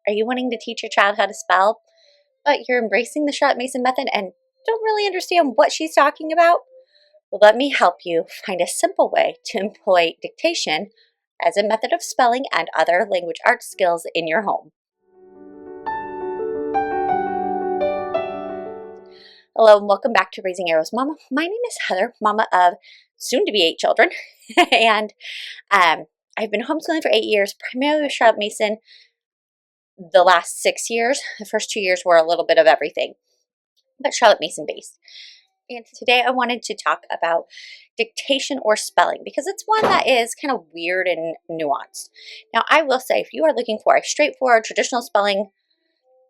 Are you wanting to teach your child how to spell, but you're embracing the Charlotte Mason method and don't really understand what she's talking about? Well, let me help you find a simple way to employ dictation as a method of spelling and other language arts skills in your home. Hello and welcome back to Raising Arrows Mama. My name is Heather, mama of soon to be 8 children, and I've been homeschooling for 8 years, primarily with Charlotte Mason. The last 6 years, the first 2 years were a little bit of everything, but Charlotte Mason based. And today I wanted to talk about dictation or spelling because it's one that is kind of weird and nuanced. Now, I will say, if you are looking for a straightforward traditional spelling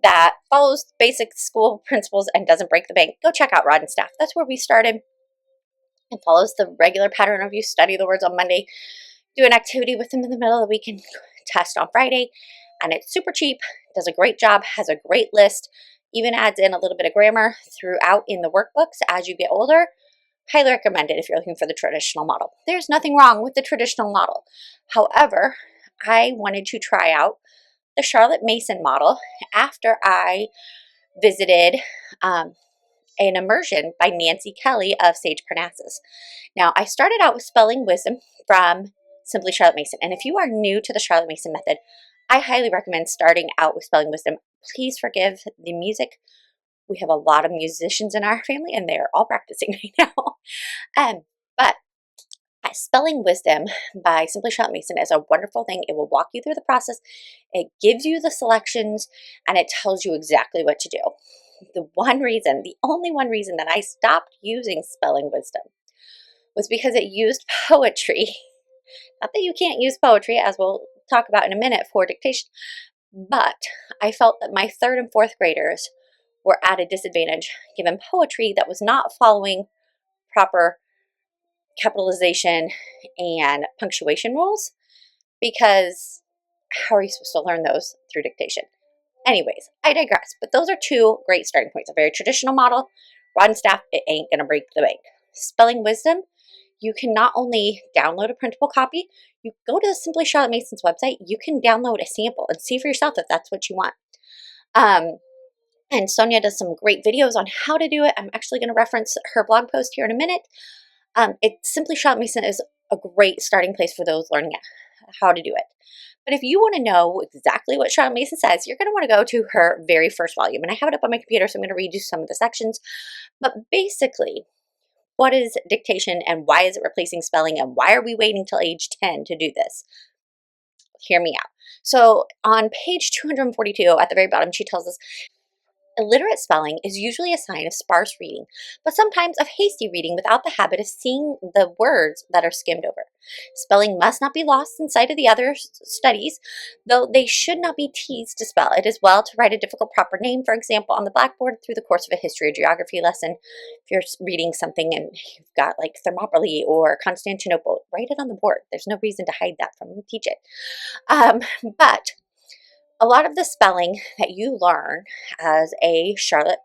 that follows basic school principles and doesn't break the bank, go check out Rod and Staff. That's where we started. It follows the regular pattern of you study the words on Monday, do an activity with them in the middle of the week, and test on Friday. And it's super cheap, does a great job, has a great list, even adds in a little bit of grammar throughout in the workbooks as you get older. Highly recommend it if you're looking for the traditional model. There's nothing wrong with the traditional model. However, I wanted to try out the Charlotte Mason model after I visited an immersion by Nancy Kelly of Sage Parnassus. Now, I started out with Spelling Wisdom from Simply Charlotte Mason. And if you are new to the Charlotte Mason method, I highly recommend starting out with Spelling Wisdom. Please forgive the music. We have a lot of musicians in our family, and they're all practicing right now. But Spelling Wisdom by Simply Charlotte Mason is a wonderful thing. It will walk you through the process. It gives you the selections, and it tells you exactly what to do. The only one reason that I stopped using Spelling Wisdom was because it used poetry. Not that you can't use poetry, as we'll talk about in a minute for dictation, but I felt that my 3rd and 4th graders were at a disadvantage given poetry that was not following proper capitalization and punctuation rules, because how are you supposed to learn those through dictation? Anyways, I digress, but those are 2 great starting points. A very traditional model, Rod and Staff, it ain't gonna break the bank. Spelling Wisdom, you can not only download a printable copy, you go to Simply Charlotte Mason's website, you can download a sample and see for yourself if that's what you want. And Sonia does some great videos on how to do it. I'm actually going to reference her blog post here in a minute. Simply Charlotte Mason is a great starting place for those learning how to do it. But if you want to know exactly what Charlotte Mason says, you're going to want to go to her very first volume. And I have it up on my computer, so I'm going to read you some of the sections. But basically, what is dictation and why is it replacing spelling, and why are we waiting till age 10 to do this? Hear me out. So on page 242 at the very bottom, she tells us, illiterate spelling is usually a sign of sparse reading, but sometimes of hasty reading without the habit of seeing the words that are skimmed over. Spelling must not be lost in sight of the other studies, though they should not be teased to spell. It is well to write a difficult proper name, for example, on the blackboard through the course of a history or geography lesson. If you're reading something and you've got like Thermopylae or Constantinople, write it on the board. There's no reason to hide that from them. Teach it. But a lot of the spelling that you learn as a Charlotte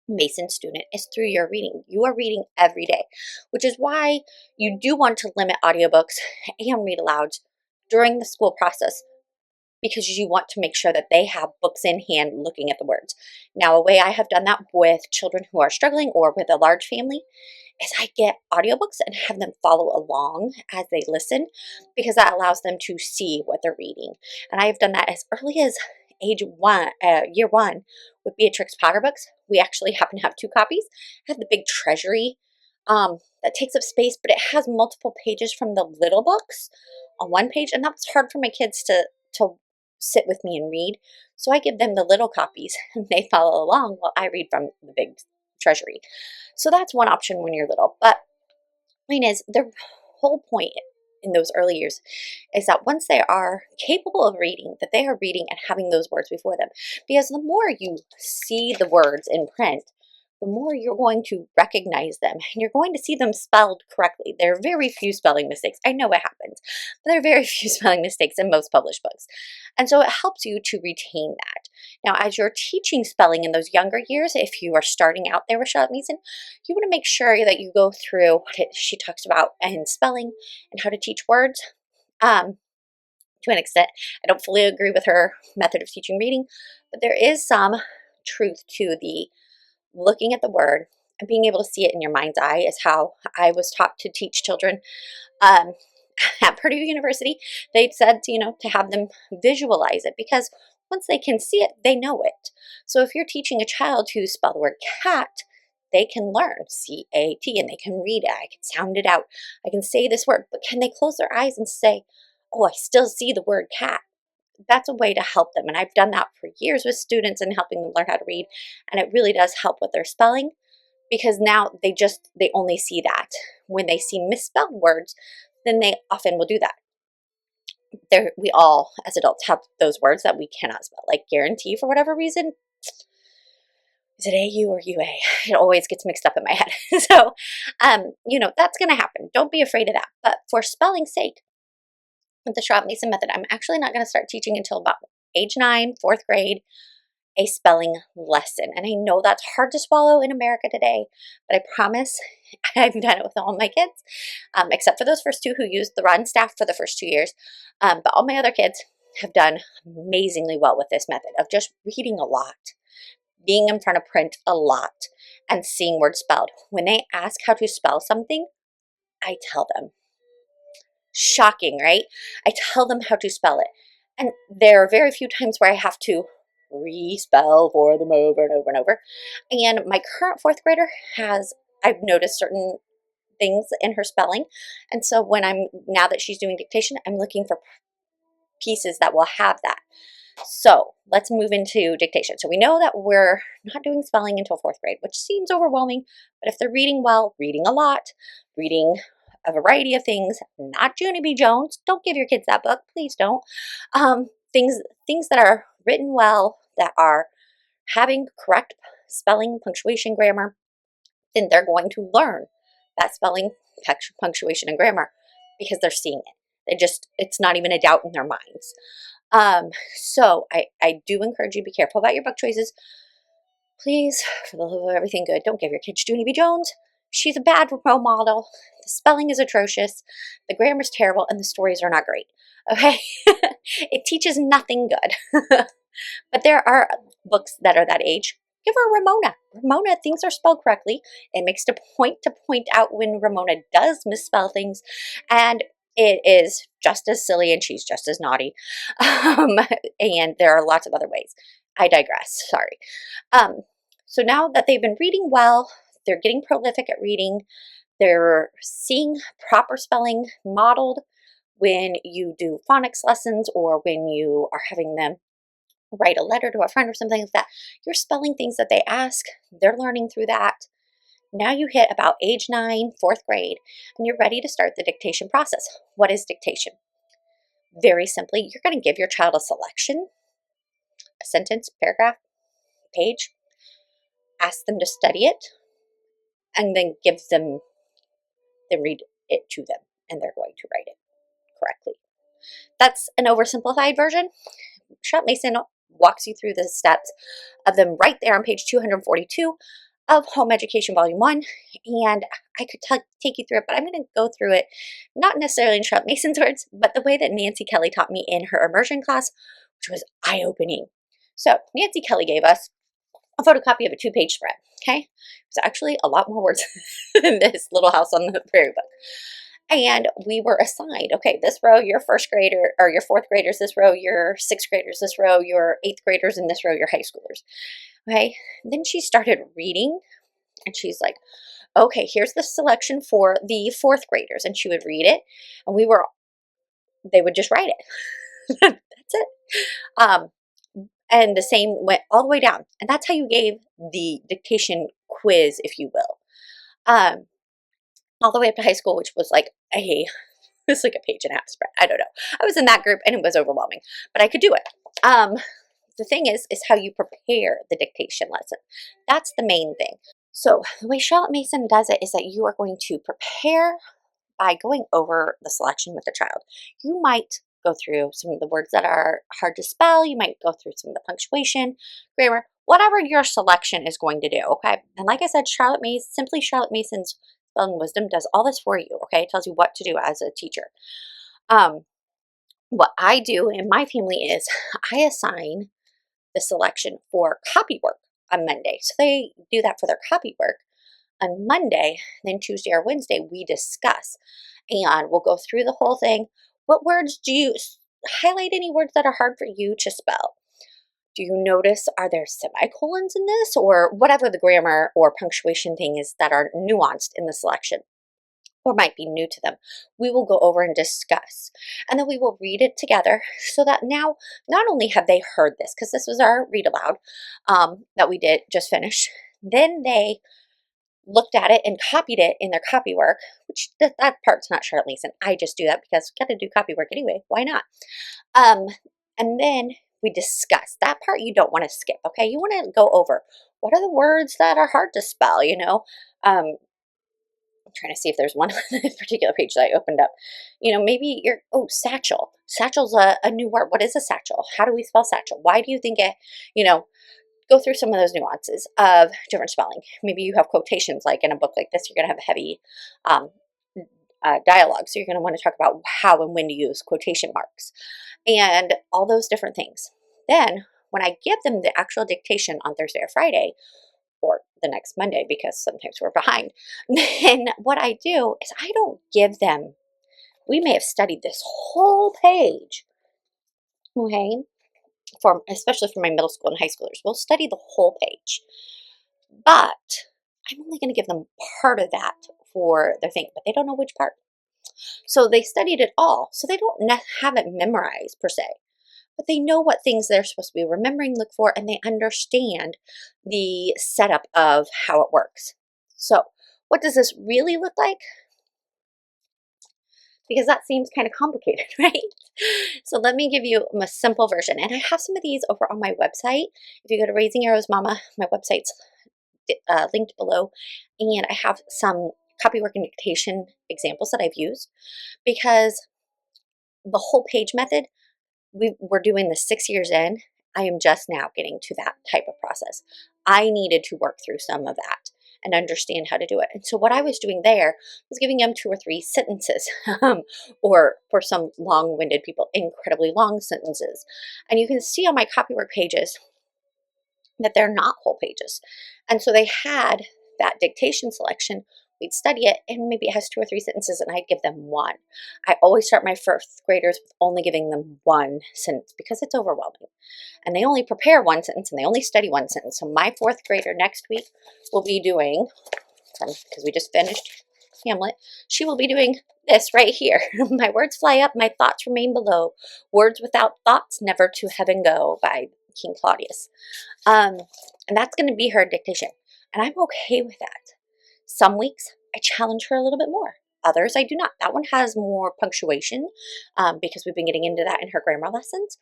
Mason student is through your reading. You are reading every day, which is why you do want to limit audiobooks and read alouds during the school process, because you want to make sure that they have books in hand looking at the words. Now, a way I have done that with children who are struggling or with a large family is I get audiobooks and have them follow along as they listen, because that allows them to see what they're reading. And I have done that as early as year one with Beatrix Potter books. We actually happen to have 2 copies. I have the big treasury that takes up space, but it has multiple pages from the little books on one page, and that's hard for my kids to sit with me and read. So I give them the little copies and they follow along while I read from the big treasury. So that's one option when you're little. But the point is, the whole point in those early years is that once they are capable of reading, that they are reading and having those words before them. Because the more you see the words in print, the more you're going to recognize them, and you're going to see them spelled correctly. There are very few spelling mistakes. I know it happens, but there are very few spelling mistakes in most published books. And so it helps you to retain that. Now, as you're teaching spelling in those younger years, if you are starting out there with Charlotte Mason, you want to make sure that you go through what she talks about in spelling and how to teach words. to an extent. I don't fully agree with her method of teaching reading, but there is some truth to the looking at the word and being able to see it in your mind's eye is how I was taught to teach children. Um, at Purdue University, they said, to have them visualize it because once they can see it, they know it. So if you're teaching a child to spell the word cat, they can learn C-A-T and they can read it. I can sound it out. I can say this word, but can they close their eyes and say, oh, I still see the word cat? That's a way to help them. And I've done that for years with students and helping them learn how to read. And it really does help with their spelling because now they only see that. When they see misspelled words, then they often will do that. We all, as adults, have those words that we cannot spell, like guarantee for whatever reason. Is it A-U or U-A? It always gets mixed up in my head. So, that's going to happen. Don't be afraid of that. But for spelling's sake, with the Charlotte-Mason method, I'm actually not going to start teaching until about age 9, 4th grade, a spelling lesson. And I know that's hard to swallow in America today, but I promise I've done it with all my kids, except for those first two who used the Run staff for the first 2 years. But all my other kids have done amazingly well with this method of just reading a lot, being in front of print a lot, and seeing words spelled. When they ask how to spell something, I tell them. Shocking, right? I tell them how to spell it. And there are very few times where I have to respell for them over and over and over. And my current 4th grader I've noticed certain things in her spelling. And so now that she's doing dictation, I'm looking for pieces that will have that. So let's move into dictation. So we know that we're not doing spelling until 4th grade, which seems overwhelming. But if they're reading well, reading a lot, reading a variety of things, not Junie B. Jones. Don't give your kids that book. Please don't. Things that are written well, that are having correct spelling, punctuation, grammar, then they're going to learn that spelling, punctuation, and grammar because they're seeing it. It's not even a doubt in their minds. So I do encourage you to be careful about your book choices. Please, for the love of everything good, don't give your kids Junie B. Jones. She's a bad role model. The spelling is atrocious. The grammar's terrible, and the stories are not great. Okay? It teaches nothing good. But there are books that are that age. Give her Ramona. Ramona, things are spelled correctly. It makes a point to point out when Ramona does misspell things. And it is just as silly and she's just as naughty. And there are lots of other ways. I digress. Sorry. So now that they've been reading well, they're getting prolific at reading, they're seeing proper spelling modeled when you do phonics lessons or when you are having them write a letter to a friend or something like that. You're spelling things that they ask. They're learning through that. Now you hit about age 9, 4th grade, and you're ready to start the dictation process. What is dictation? Very simply, you're going to give your child a selection, a sentence, paragraph, page, ask them to study it, and then read it to them, and they're going to write it correctly. That's an oversimplified version. Charlotte-Mason walks you through the steps of them right there on page 242 of Home Education Volume 1, and I could take you through it, but I'm going to go through it not necessarily in Charlotte-Mason's words, but the way that Nancy Kelly taught me in her immersion class, which was eye-opening. So Nancy Kelly gave us a photocopy of a 2-page spread, okay? It was actually a lot more words than this Little House on the Prairie book. And we were assigned, okay, this row, your 1st grader, or your 4th graders, this row, your 6th graders, this row, your 8th graders, and this row, your high schoolers. Okay, then she started reading, and she's like, okay, here's the selection for the 4th graders, and she would read it, and they would just write it. That's it. And the same went all the way down, and that's how you gave the dictation quiz, if you will. All the way up to high school, which was like it's like a page and a half spread. I don't know. I was in that group and it was overwhelming, but I could do it. The thing is how you prepare the dictation lesson. That's the main thing. So the way Charlotte-Mason does it is that you are going to prepare by going over the selection with the child. You might go through some of the words that are hard to spell. You might go through some of the punctuation, grammar, whatever your selection is going to do, okay? And like I said, Charlotte-Mason's Spelling Wisdom does all this for you, okay? It tells you what to do as a teacher. What I do in my family is I assign the selection for copy work on Monday. So they do that for their copy work on Monday. Then Tuesday or Wednesday, we discuss and we'll go through the whole thing. What words do you highlight? Any words that are hard for you to spell? Do you notice, are there semicolons in this, or whatever the grammar or punctuation thing is that are nuanced in the selection or might be new to them? We will go over and discuss, and then we will read it together so that now not only have they heard this, because this was our read aloud that we did just finish, then they looked at it and copied it in their copy work, which that part's not Charlotte Mason. I just do that because got to do copy work anyway. Why not? Um, and then we discuss that part. You don't want to skip. Okay, you want to go over what are the words that are hard to spell. I'm trying to see if there's one on this particular page that I opened up. Maybe satchel. Satchel's a new word. What is a satchel? How do we spell satchel? Why do you think it? Go through some of those nuances of different spelling. Maybe you have quotations, like in a book like this, you're going to have heavy dialogue. So you're going to want to talk about how and when to use quotation marks and all those different things. Then when I give them the actual dictation on Thursday or Friday, or the next Monday, because sometimes we're behind, then what I do is I don't give them, we may have studied this whole page, okay, especially for my middle school and high schoolers. We'll study the whole page, but I'm only going to give them part of that for their thing, but they don't know which part. So they studied it all. So they don't have it memorized per se, but they know what things they're supposed to be remembering, look for, and they understand the setup of how it works. So what does this really look like? Because that seems kind of complicated, right? So let me give you a simple version. And I have some of these over on my website. If you go to Raising Arrows Mama, my website's linked below. And I have some copywork and dictation examples that I've used, because the whole page method, we're doing this 6 years in. I am just now getting to that type of process. I needed to work through some of that and understand how to do it. And so what I was doing there was giving them 2 or 3 sentences, or for some long-winded people, incredibly long sentences. And you can see on my copywork pages that they're not whole pages. And so they had that dictation selection. We'd study it, and maybe it has 2 or 3 sentences, and I'd give them 1. I always start my first graders with only giving them 1 sentence because it's overwhelming. And they only prepare 1 sentence, and they only study 1 sentence. So my 4th grader next week will be doing, because we just finished Hamlet, she will be doing this right here. My words fly up, my thoughts remain below. Words without thoughts never to heaven go, by King Claudius. And that's going to be her dictation. And I'm okay with that. Some weeks I challenge her a little bit more. Others I do not. That one has more punctuation because we've been getting into that in her grammar lessons.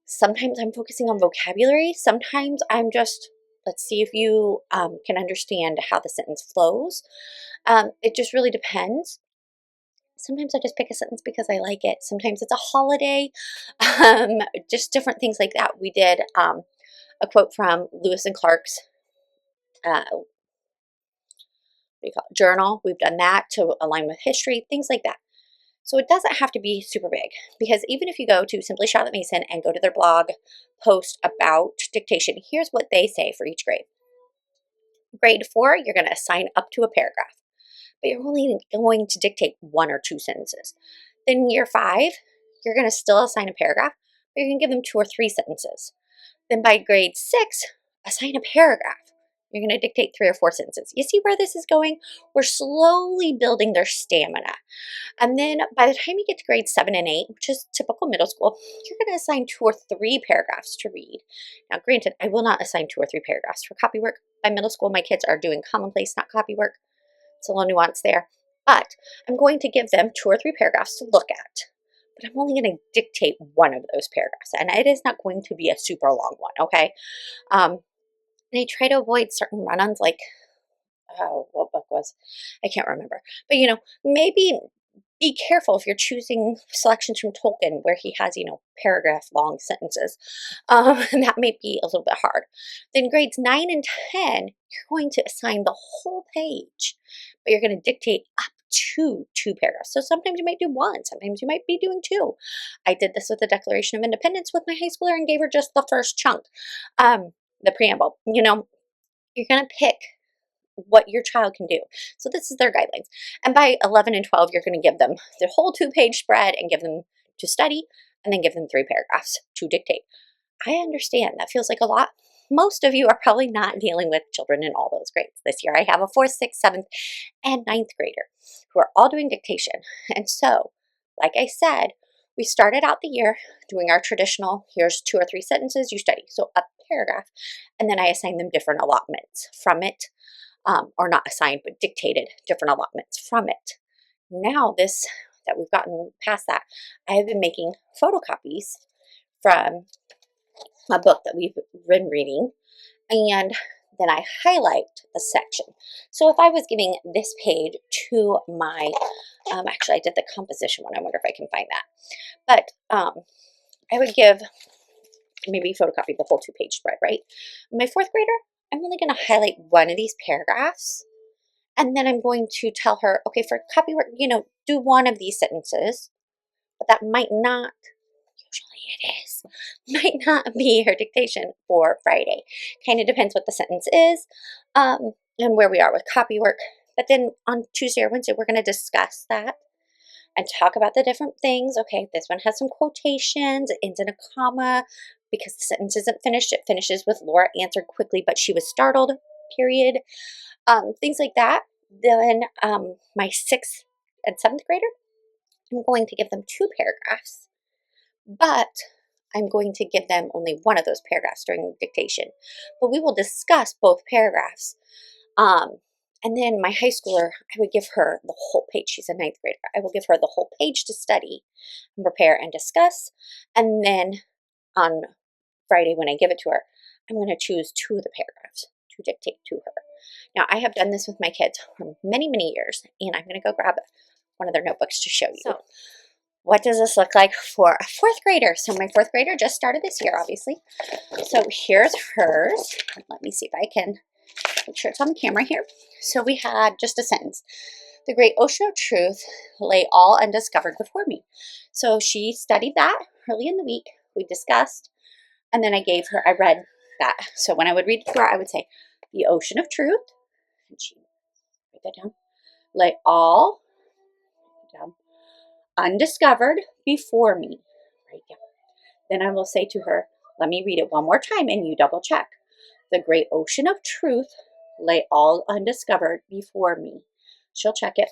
Sometimes I'm focusing on vocabulary. Sometimes I'm just, let's see if you can understand how the sentence flows. It just really depends. Sometimes I just pick a sentence because I like it. Sometimes it's a holiday, just different things like that. We did a quote from Lewis and Clark's journal. We've done that to align with history, things like that. So it doesn't have to be super big, because even if you go to Simply Charlotte Mason and go to their blog post about dictation, here's what they say for each grade. Grade 4, you're going to assign up to a paragraph, but you're only going to dictate 1 or 2 sentences. Then year 5, you're going to still assign a paragraph, but you're going to give them 2 or 3 sentences. Then by grade 6, assign a paragraph. You're going to dictate 3 or 4 sentences. You see where this is going? We're slowly building their stamina. And then by the time you get to grade 7 and 8, which is typical middle school, you're going to assign 2 or 3 paragraphs to read. Now, granted, I will not assign 2 or 3 paragraphs for copywork. By middle school, my kids are doing commonplace, not copywork. It's a little nuance there. But I'm going to give them 2 or 3 paragraphs to look at. But I'm only going to dictate 1 of those paragraphs. And it is not going to be a super long one, okay? And I try to avoid certain run-ons, like, oh, what book was, I can't remember. But, maybe be careful if you're choosing selections from Tolkien where he has, paragraph long sentences. And that may be a little bit hard. Then grades 9 and 10, you're going to assign the whole page, but you're going to dictate up two paragraphs. So sometimes you might do one, sometimes you might be doing two. I did this with the Declaration of Independence with my high schooler and gave her just the first chunk, the preamble. You know, you're going to pick what your child can do. So this is their guidelines. And by 11 and 12, you're going to give them the whole 2-page spread and give them to study, and then give them 3 paragraphs to dictate. I understand that feels like a lot. Most of you are probably not dealing with children in all those grades this year. I have a 4th, 6th, 7th, and 9th grader who are all doing dictation. And so, like I said, we started out the year doing our traditional, here's 2 or 3 sentences, you study. So a paragraph. And then I assigned them different allotments from it, or not assigned, but dictated different allotments from it. Now that we've gotten past that, I have been making photocopies from a book that we've been reading, and then I highlight a section. So if I was giving this page to my, actually I did the composition one, I wonder if I can find that. But I would give, maybe photocopy the whole 2-page spread, right? My 4th grader, I'm only going to highlight one of these paragraphs, and then I'm going to tell her, okay, for copywork, do one of these sentences, but that might not, usually it is, might not be her dictation for Friday. Kind of depends what the sentence is, and where we are with copywork. But then on Tuesday or Wednesday, we're going to discuss that and talk about the different things. Okay, this one has some quotations, it ends in a comma because the sentence isn't finished. It finishes with Laura answered quickly, but she was startled, period. Things like that. Then my 6th and 7th grader, I'm going to give them 2 paragraphs, but I'm going to give them only one of those paragraphs during dictation. But we will discuss both paragraphs. And then my high schooler, I would give her the whole page. She's a 9th grader. I will give her the whole page to study and prepare and discuss. And then on Friday, when I give it to her, I'm going to choose 2 of the paragraphs to dictate to her. Now, I have done this with my kids for many, many years, and I'm going to go grab one of their notebooks to show you. So, what does this look like for a 4th grader? So my 4th grader just started this year, obviously. So here's hers. Let me see if I can make sure it's on camera here. So we had just a sentence. The great ocean of truth lay all undiscovered before me. So she studied that early in the week. We discussed, and then I read that. So when I would read it to her, I would say, the ocean of truth, and she write that down, lay all down undiscovered before me. Right down. Then I will say to her, let me read it one more time and you double check. The great ocean of truth lay all undiscovered before me. She'll check it.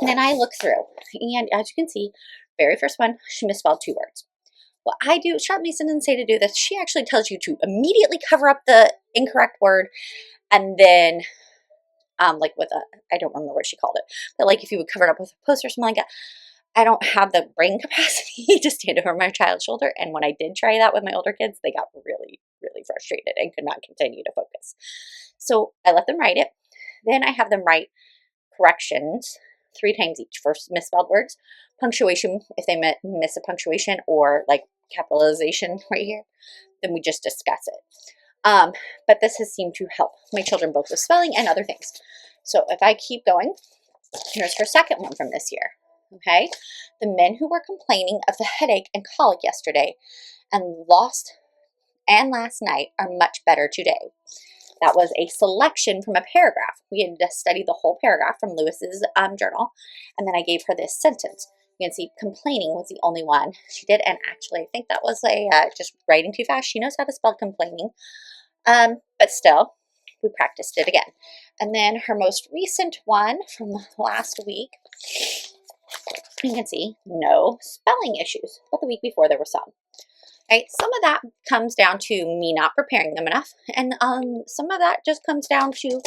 And then I look through. And as you can see, very first one, she misspelled 2 words. What I do, Sharp Mason didn't say to do this. She actually tells you to immediately cover up the incorrect word, and then like with I don't remember what she called it, but like if you would cover it up with a post or something like that. I don't have the brain capacity to stand over my child's shoulder. And when I did try that with my older kids, they got really, really frustrated and could not continue to focus. So I let them write it. Then I have them write corrections 3 times each for misspelled words, punctuation if they miss a punctuation, or like capitalization right here. Then we just discuss it. But this has seemed to help my children both with spelling and other things. So if I keep going, here's her second one from this year. Okay, the men who were complaining of the headache and colic yesterday and last night are much better today. That was a selection from a paragraph. We had to study the whole paragraph from Lewis's journal, and then I gave her this sentence. You can see complaining was the only one she did, and actually I think that was just writing too fast. She knows how to spell complaining, but still, we practiced it again. And then her most recent one from last week, you can see no spelling issues, but the week before there were some. Right? Some of that comes down to me not preparing them enough, and some of that just comes down to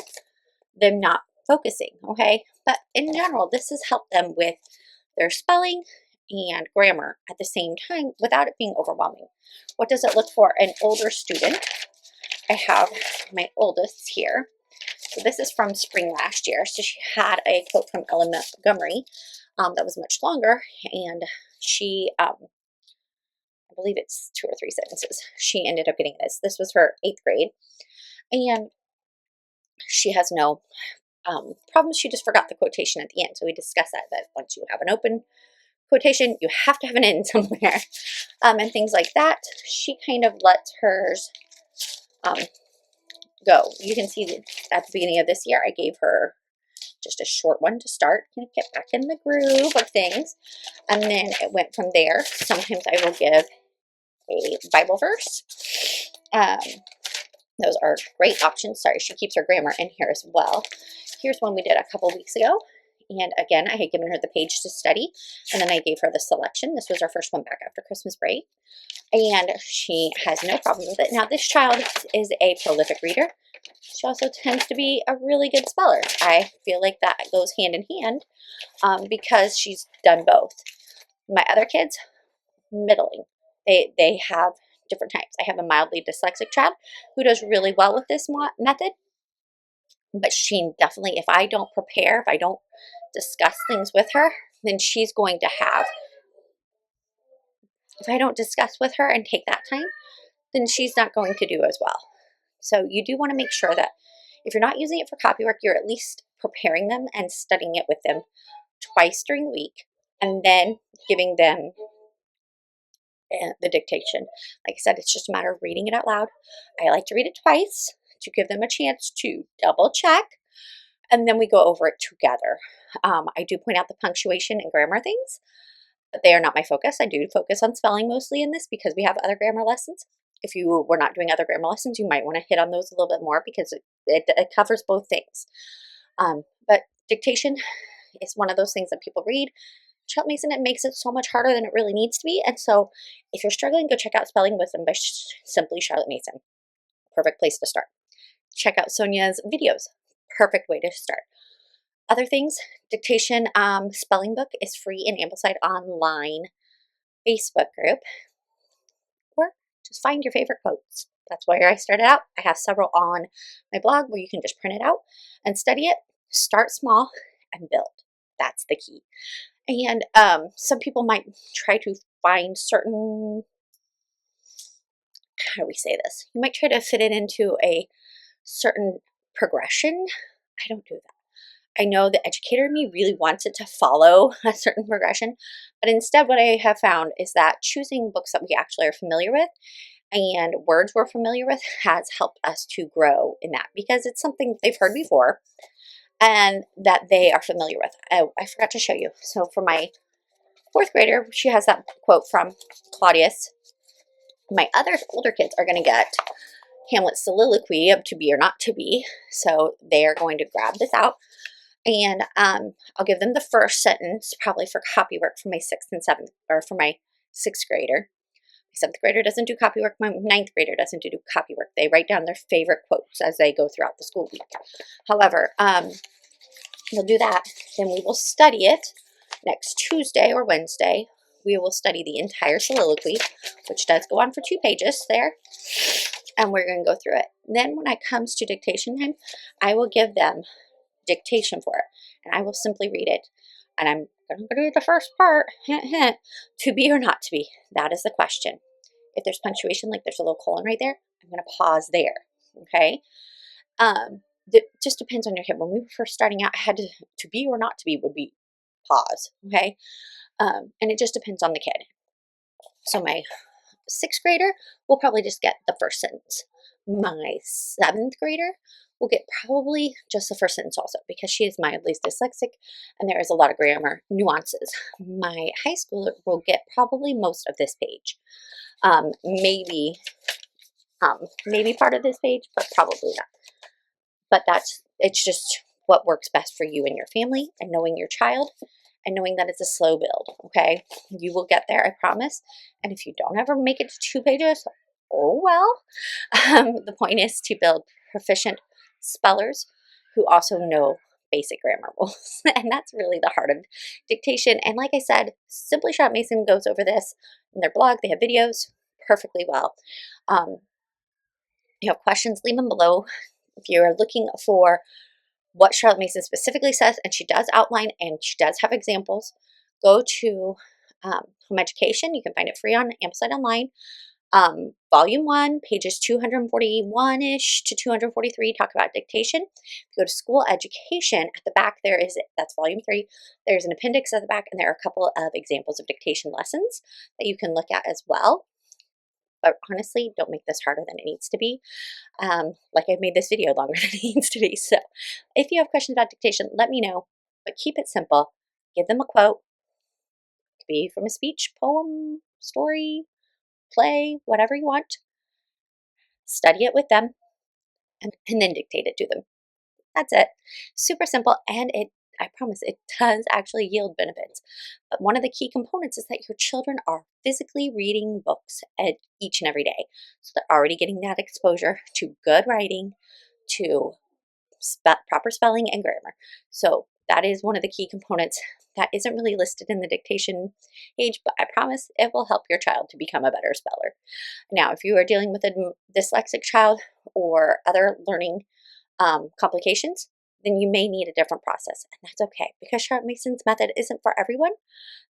them not focusing, okay? But in general, this has helped them with their spelling and grammar at the same time without it being overwhelming. What does it look for an older student? I have my oldest here. So this is from spring last year. So she had a quote from Ellen Montgomery that was much longer, and she, I believe it's 2 or 3 sentences. She ended up getting this. This was her 8th grade, and she has no problems. She just forgot the quotation at the end. So we discussed that once you have an open quotation, you have to have an end somewhere, and things like that. She kind of lets hers um, go. You can see that at the beginning of this year, I gave her just a short one to start, kind of get back in the groove of things. And then it went from there. Sometimes I will give a Bible verse. Those are great options. Sorry, she keeps her grammar in here as well. Here's one we did a couple weeks ago. And again, I had given her the page to study, and then I gave her the selection. This was our first one back after Christmas break. And she has no problem with it. Now, this child is a prolific reader. She also tends to be a really good speller. I feel like that goes hand in hand because she's done both. My other kids, middling. They have different types. I have a mildly dyslexic child who does really well with this method, but she definitely, if I don't prepare, if I don't discuss things with her, then she's going to have, if I don't discuss with her and take that time, then she's not going to do as well. So you do want to make sure that if you're not using it for copywork, you're at least preparing them and studying it with them twice during the week, and then giving them the dictation. Like I said, it's just a matter of reading it out loud. I like to read it twice to give them a chance to double check, and then we go over it together. I do point out the punctuation and grammar things, but they are not my focus. I do focus on spelling mostly in this because we have other grammar lessons. If you were not doing other grammar lessons, you might want to hit on those a little bit more because it covers both things. But dictation is one of those things that people read. Charlotte Mason, it makes it so much harder than it really needs to be. And so if you're struggling, go check out Spelling Wisdom by simply Charlotte Mason. Perfect place to start. Check out Sonia's videos. Perfect way to start. Other things, dictation spelling book is free in Ambleside Online Facebook group. Or just find your favorite quotes. That's where I started out. I have several on my blog where you can just print it out and study it. Start small and build. That's the key. And some people might try to find certain, how do we say this? You might try to fit it into a certain progression. I don't do that. I know the educator in me really wants it to follow a certain progression, but instead what I have found is that choosing books that we actually are familiar with and words we're familiar with has helped us to grow in that because it's something they've heard before and that they are familiar with. Oh, I forgot to show you. So for my fourth grader, she has that quote from Claudius. My other older kids are going to get Hamlet's soliloquy of to be or not to be. So they are going to grab this out. And I'll give them the first sentence, probably for copywork for my sixth and seventh, or for my sixth grader. My seventh grader doesn't do copywork. My ninth grader doesn't do copywork. They write down their favorite quotes as they go throughout the school week. However, they'll do that. Then we will study it next Tuesday or Wednesday. We will study the entire soliloquy, which does go on for 2 pages there. And we're going to go through it. Then when it comes to dictation time, I will give them dictation for it. And I will simply read it. And I'm going to do the first part, hint, hint, to be or not to be. That is the question. If there's punctuation, like there's a little colon right there, I'm going to pause there. Okay? It just depends on your kid. When we were first starting out, I had to be or not to be would be pause. Okay? And it just depends on the kid. So my sixth grader will probably just get the first sentence. My seventh grader will get probably just the first sentence also because she is mildly dyslexic and there is a lot of grammar nuances. My high schooler will get probably most of this page. Maybe part of this page, but probably not. But it's just what works best for you and your family and knowing your child and knowing that it's a slow build, okay? You will get there, I promise. And if you don't ever make it to 2 pages, oh well. The point is to build proficient spellers who also know basic grammar rules. And that's really the heart of dictation. And like I said, Simply Charlotte Mason goes over this in their blog. They have videos perfectly well. You have questions, leave them below. If you're looking for what Charlotte Mason specifically says, and she does outline and she does have examples, go to Home Education. You can find it free on Ambleside Online. Volume 1, pages 241-ish to 243 talk about dictation. If you go to school education, at the back that's volume 3, there's an appendix at the back, and there are a couple of examples of dictation lessons that you can look at as well. But honestly, don't make this harder than it needs to be. Like I've made this video longer than it needs to be. So if you have questions about dictation, let me know, but keep it simple. Give them a quote. It could be from a speech, poem, story, play, whatever you want. Study it with them and then dictate it to them. That's it. Super simple, and I promise it does actually yield benefits. But one of the key components is that your children are physically reading books each and every day. So they're already getting that exposure to good writing, to proper spelling and grammar. So that is one of the key components that isn't really listed in the dictation page, but I promise it will help your child to become a better speller. Now, if you are dealing with a dyslexic child or other learning complications, then you may need a different process, and that's okay, because Charlotte Mason's method isn't for everyone,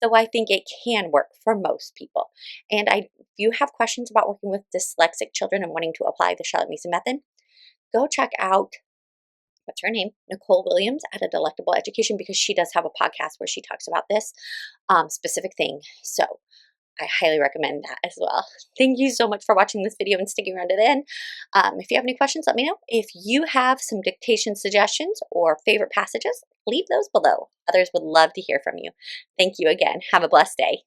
though I think it can work for most people. And if you have questions about working with dyslexic children and wanting to apply the Charlotte Mason method, go check out, what's her name? Nicole Williams at A Delectable Education, because she does have a podcast where she talks about this specific thing. So I highly recommend that as well. Thank you so much for watching this video and sticking around to the end. If you have any questions, let me know. If you have some dictation suggestions or favorite passages, leave those below. Others would love to hear from you. Thank you again. Have a blessed day.